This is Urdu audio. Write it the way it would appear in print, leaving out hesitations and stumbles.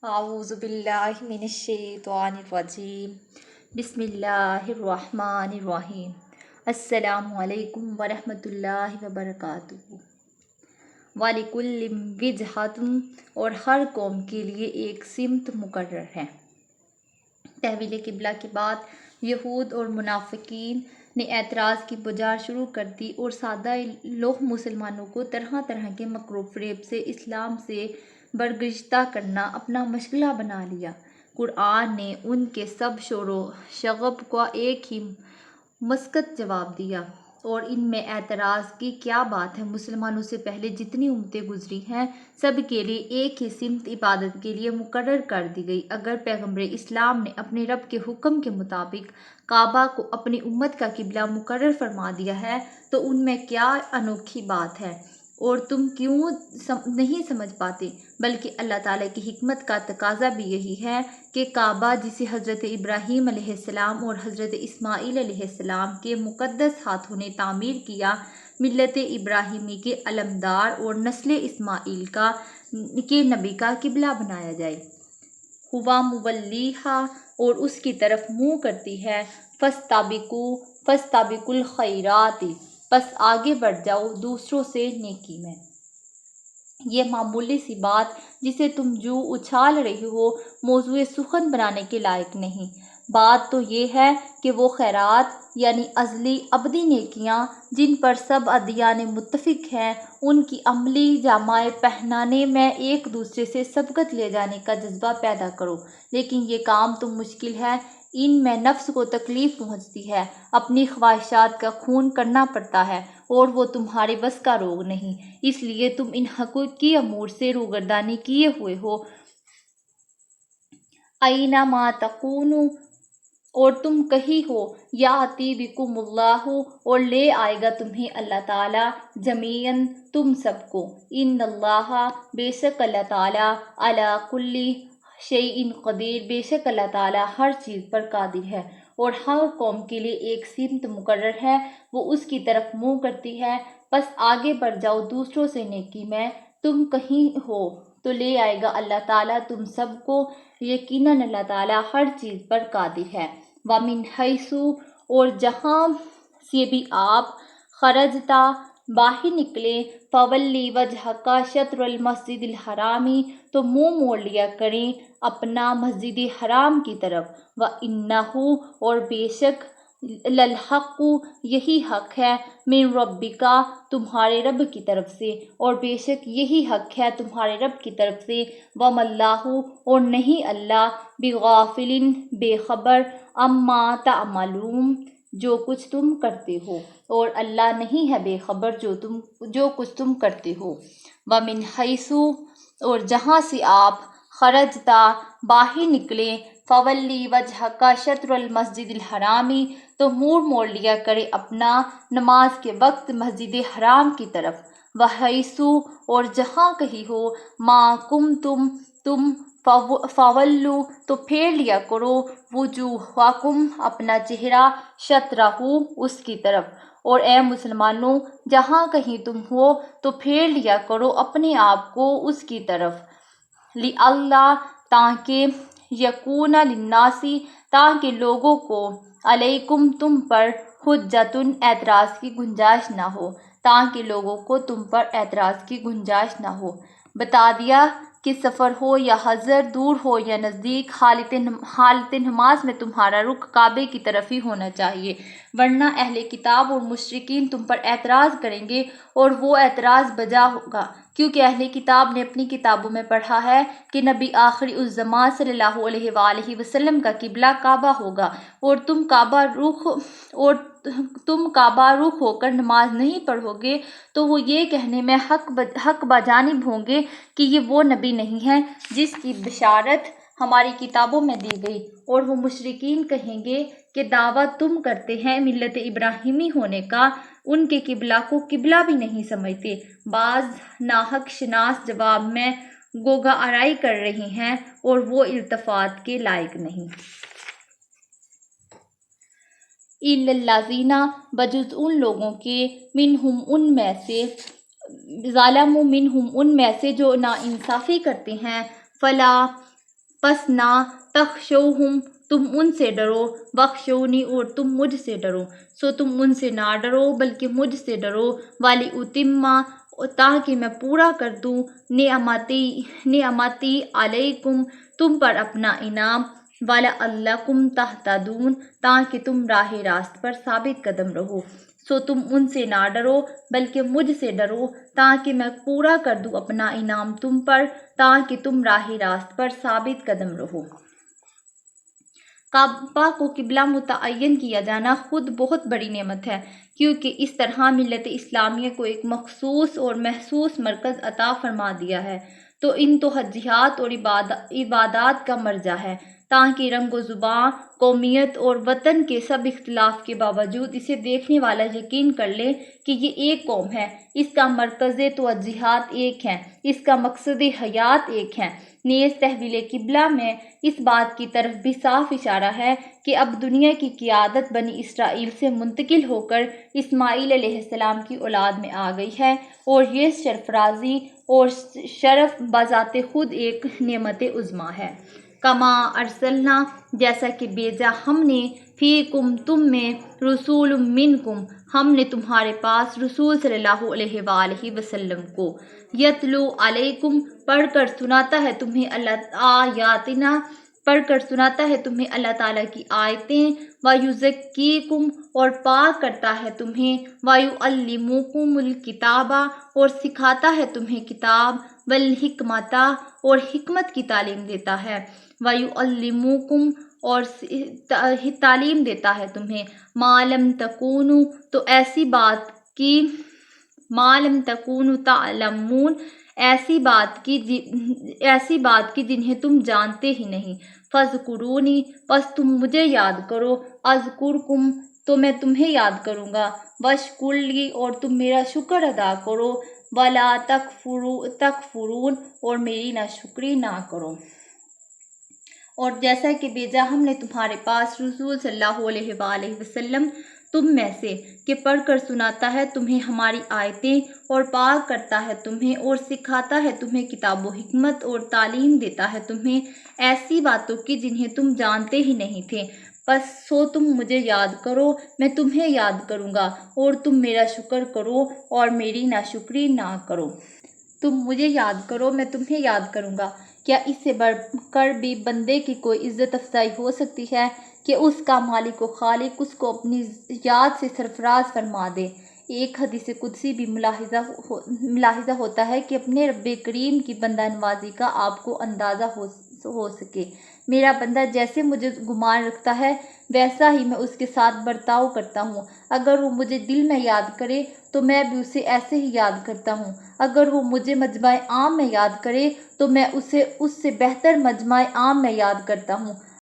اعوذ باللہ من الشیطان الرجیم بسم اللہ الرحمن الرحیم السلام علیکم ورحمۃ اللہ وبرکاتہ۔ وَلِكُلٍّ وِجْهَةٌ، اور ہر قوم کے لیے ایک سمت مقرر ہے۔ تحویل قبلہ کے بعد یہود اور منافقین نے اعتراض کی پجار شروع کر دی اور سادہ لوح مسلمانوں کو طرح طرح کے مکر و فریب سے اسلام سے برگشتہ کرنا اپنا مشغلہ بنا لیا۔ قرآن نے ان کے سب شور و شغب کا ایک ہی مسکت جواب دیا، اور ان میں اعتراض کی کیا بات ہے۔ مسلمانوں سے پہلے جتنی امتیں گزری ہیں سب کے لیے ایک ہی سمت عبادت کے لیے مقرر کر دی گئی۔ اگر پیغمبر اسلام نے اپنے رب کے حکم کے مطابق کعبہ کو اپنی امت کا قبلہ مقرر فرما دیا ہے تو ان میں کیا انوکھی بات ہے، اور تم کیوں نہیں سمجھ پاتے؟ بلکہ اللہ تعالیٰ کی حکمت کا تقاضا بھی یہی ہے کہ کعبہ جسے حضرت ابراہیم علیہ السلام اور حضرت اسماعیل علیہ السلام کے مقدس ہاتھوں نے تعمیر کیا، ملت ابراہیمی کے علمدار اور نسل اسماعیل کے نبی کا قبلہ بنایا جائے۔ ہوا مولیہا، اور اس کی طرف منہ کرتی ہے۔ فاستبقوا الخیرات، پس آگے بڑھ جاؤ دوسروں سے نیکی میں۔ یہ معمولی سی بات جسے تم جو اچھال رہی ہو موضوع سخن بنانے کے لائق نہیں۔ بات تو یہ ہے کہ وہ خیرات یعنی ازلی ابدی نیکیاں جن پر سب ادیان متفق ہیں، ان کی عملی جامہ پہنانے میں ایک دوسرے سے سبقت لے جانے کا جذبہ پیدا کرو۔ لیکن یہ کام تو مشکل ہے، ان میں نفس کو تکلیف پہنچتی ہے، اپنی خواہشات کا خون کرنا پڑتا ہے، اور وہ تمہارے بس کا روگ نہیں۔ اس لیے تم ان حقیقی امور سے روگردانی کیے ہوئے ہو۔ اینما تکونوا، اور تم کہیں ہو، یاتی بکم اللہ، اور لے آئے گا تمہیں اللہ تعالیٰ، جمیعاً تم سب کو۔ ان اللہ، بے شک اللہ تعالیٰ، علی کل شیء قدیر، بے شک اللہ تعالیٰ ہر چیز پر قادر ہے۔ اور ہر قوم کے لیے ایک سمت مقرر ہے، وہ اس کی طرف منہ کرتی ہے۔ پس آگے بڑھ جاؤ دوسروں سے نیکی میں۔ تم کہیں ہو تو لے آئے گا اللہ تعالیٰ تم سب کو، یقیناً اللہ تعالیٰ ہر چیز پر قادر ہے۔ وَمِنْ حَیْثُ، اور جہاں سے بھی آپ خرجتا باہر نکلے، فَوَلِّ وَجْهَكَ شَطْرَ الْمَسْجِدِ الْحَرَامِ، تو منہ موڑ لیا کریں اپنا مسجد حرام کی طرف۔ وَإِنَّهُ، اور بے شک، لَلْحَقُّ، یہی حق ہے، مِن رَبِّكَ، تمہارے رب کی طرف سے، اور بے شک یہی حق ہے تمہارے رب کی طرف سے۔ وَمَا اللَّهُ، اور نہیں اللہ، بِغَافِلٍ، بے خبر، عَمَّا تَعْمَلُونَ، جو کچھ تم کرتے ہو، اور اللہ نہیں ہے بے خبر جو کچھ تم کرتے ہو۔ وَمِنْ حَیْثُ، اور جہاں سے آپ خرجتا باہر نکلے، فَوَلِّ وَجْهَكَ شَطْرَ الْمَسْجِدِ الْحَرَامِ، تو منہ موڑ لیا کرے اپنا نماز کے وقت مسجد حرام کی طرف۔ وَحَیْثُ، اور جہاں کہیں ہو، مَا کُنتُم، تم، فَوَلُّوا، تو پھیر لیا کرو، وُجُوہَکُم، اپنا چہرہ، شطرہ، اس کی طرف۔ اور اے مسلمانوں، جہاں کہیں تم ہو تو پھیر لیا کرو اپنے آپ کو اس کی طرف۔ لِأَلَّا، تاکہ، یکون للناس، تاکہ لوگوں کو، علیکم، تم پر، حجۃ، اعتراض کی گنجائش نہ ہو، تاکہ لوگوں کو تم پر اعتراض کی گنجائش نہ ہو۔ بتا دیا کہ سفر ہو یا حضر، دور ہو یا نزدیک، حالت نماز میں تمہارا رخ کعبے کی طرف ہی ہونا چاہیے، ورنہ اہل کتاب اور مشرکین تم پر اعتراض کریں گے، اور وہ اعتراض بجا ہوگا، کیونکہ اہل کتاب نے اپنی کتابوں میں پڑھا ہے کہ نبی آخر الزمان صلی اللہ علیہ وآلہ وسلم کا قبلہ کعبہ ہوگا، اور تم کعبہ رخ ہو کر نماز نہیں پڑھو گے تو وہ یہ کہنے میں حق بجانب ہوں گے کہ یہ وہ نبی نہیں ہے جس کی بشارت ہماری کتابوں میں دی گئی، اور وہ مشرکین کہیں گے کہ دعویٰ تم کرتے ہیں ملت ابراہیمی ہونے کا، ان کے قبلہ کو قبلہ بھی نہیں سمجھتے۔ بعض ناحق شناس جواب میں گوگا آرائی کر رہی ہیں، اور وہ التفات کے لائق نہیں۔ إِلَّا الَّذِينَ، بجز ان لوگوں کے، منہم، ان میں سے، ظالموا، منہم، ان میں سے جو ناانصافی کرتے ہیں، فلا، پس نہ تخشوہم تم ان سے ڈرو، بخشونی اور تم مجھ سے ڈرو، سو تم ان سے نہ ڈرو بلکہ مجھ سے ڈرو، والی اتما تاکہ میں پورا کر دوں نعمتی علیکم تم پر اپنا انعام، وَلَعَلَّکُمْ تَہْتَدُونَ تاکہ تم راہ راست پر ثابت قدم رہو، سو تم ان سے نہ ڈرو بلکہ مجھ سے ڈرو تاکہ میں پورا کر دوں اپنا انعام تم پر تاکہ تم راہ راست پر ثابت قدم رہو۔ کعبہ کو قبلہ متعین کیا جانا خود بہت بڑی نعمت ہے، کیونکہ اس طرح ملت اسلامیہ کو ایک مخصوص اور محسوس مرکز عطا فرما دیا ہے، تو ان توجیہات اور عبادات کا مرجع ہے، تاکہ رنگ و زبان، قومیت اور وطن کے سب اختلاف کے باوجود اسے دیکھنے والا یقین کر لے کہ یہ ایک قوم ہے، اس کا مرکز توجیہات ایک ہے، اس کا مقصد حیات ایک ہے۔ نیز تحویل قبلہ میں اس بات کی طرف بھی صاف اشارہ ہے کہ اب دنیا کی قیادت بنی اسرائیل سے منتقل ہو کر اسماعیل علیہ السلام کی اولاد میں آ گئی ہے، اور یہ سرفرازی اور شرف بذات خود ایک نعمت عظمیٰ ہے۔ کما ارسلنا جیسا کہ بھیجا ہم نے، فیکم تم میں، رسول منکم ہم نے تمہارے پاس رسول صلی اللہ علیہ وآلہ وسلم کو، یتلو علیکم پڑھ کر سناتا ہے تمہیں آیاتنا پڑھ کر سناتا ہے تمہیں اللہ تعالیٰ کی آیتیں، وَیُزَکِّیکُم اور پاک کرتا ہے تمہیں، وَیُعَلِّمُکُمُ الکتاب اور سکھاتا ہے تمہیں کتاب، والحکمت اور حکمت کی تعلیم دیتا ہے، وَیُعَلِّمُکُم اور تعلیم دیتا ہے تمہیں، مَا لَمْ تَکُونُوا تو ایسی بات کی، مَا لَمْ تَکُونُوا تَعْلَمُونَ ایسی بات کی جنہیں تم جانتے ہی نہیں، فَاذْکُرُونِی پس تم مجھے یاد کرو، اذکرکم تو میں تمہیں یاد کروں گا، واشکر لی اور تم میرا شکر ادا کرو، ولا تکفرون اور میری ناشکری نہ کرو۔ اور جیسا کہ بھیجا ہم نے تمہارے پاس رسول صلی اللہ علیہ وآلہ وسلم تم میں سے، کہ پڑھ کر سناتا ہے تمہیں ہماری آیتیں اور پاک کرتا ہے تمہیں اور سکھاتا ہے تمہیں کتاب و حکمت اور تعلیم دیتا ہے تمہیں ایسی باتوں کی جنہیں تم جانتے ہی نہیں تھے، پس سو تم مجھے یاد کرو میں تمہیں یاد کروں گا، اور تم میرا شکر کرو اور میری ناشکری نہ کرو۔ تم مجھے یاد کرو میں تمہیں یاد کروں گا، کیا اس سے بڑھ کر بھی بندے کی کوئی عزت افزائی ہو سکتی ہے کہ اس کا مالک و خالق اس کو اپنی یاد سے سرفراز فرما دے۔ ایک حدیث قدسی بھی ملاحظہ ہوتا ہے کہ اپنے رب کریم کی بندہ نوازی کا آپ کو اندازہ ہو سکے، میرا بندہ جیسے مجھے گمان رکھتا ہے ویسا ہی میں اس کے ساتھ برتاؤ کرتا ہوں، اگر وہ مجھے دل میں یاد کرے تو میں بھی اسے ایسے ہی یاد کرتا ہوں، اگر وہ مجھے مجمع عام میں یاد کرے تو میں اسے اس سے بہتر مجمع عام میں یاد کرتا ہوں،